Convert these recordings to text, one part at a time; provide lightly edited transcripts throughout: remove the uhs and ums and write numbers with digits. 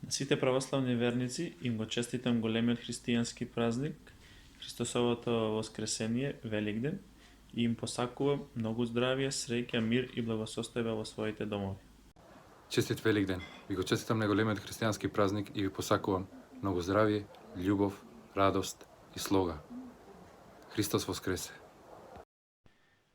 Сите православни верници им го честитам големиот христијански празник, Христосовото воскресение, Великден, и им посакувам многу здравје, среќа, мир и благосостојба во своите домови. Честит Великден! Ви го честитам најголемиот христијански празник и ви посакувам многу здравје, љубов, радост и слога. Христос воскресе!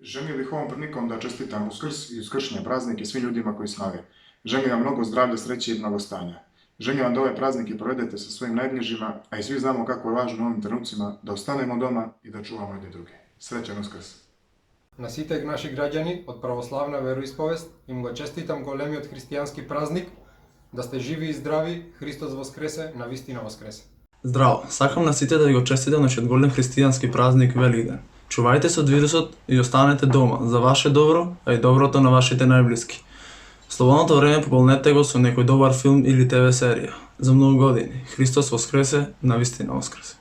Želio bih ovom prilikom da čestitam Uskrs i uskršnje praznike svim ljudima koji slave. Želim vam mnogo zdravlja, sreće i blagostanja. Želim vam da ove praznike provedete sa svojim najbližima, a i svi znamo kako je važno u ovim trenucima da ostanemo doma i da čuvamo jedni druge. Srećan Uskrs! На сите наши граѓани од православна вероисповест им го честитам големиот христијански празник, да сте живи и здрави, Христос воскресе, навистина воскресе. Здраво, сакам на сите да ви го честитам нашиот голем христијански празник Великден. Чувајте се од вирусот и останете дома за ваше добро, а и доброто на вашите најблиски. Слободното време пополнете го со некој добар филм или ТВ серија. За многу години. Христос воскресе, навистина воскресе.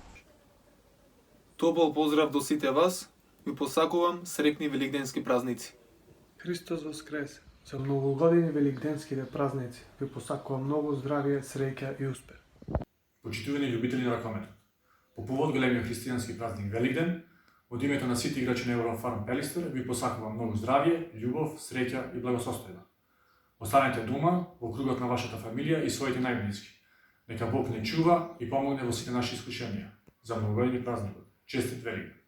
Топол поздрав до сите вас, ви посакувам среќни великденски празници. Христос воскресе! За многу години великденските празници ви посакувам многу здравје, среќа и успех. Почитувани љубители на ракометот, по повод големиот христијански празник Великден, од името на сите играчи на Еврофарм Пелистер ви посакувам многу здравје, љубов, среќа и благосостојба. Останете дома во кругот на вашата фамилија и своите најблиски. Нека Бог не чува и помогне во сите наши искушенија. За многогодини празникот. Честит Великден!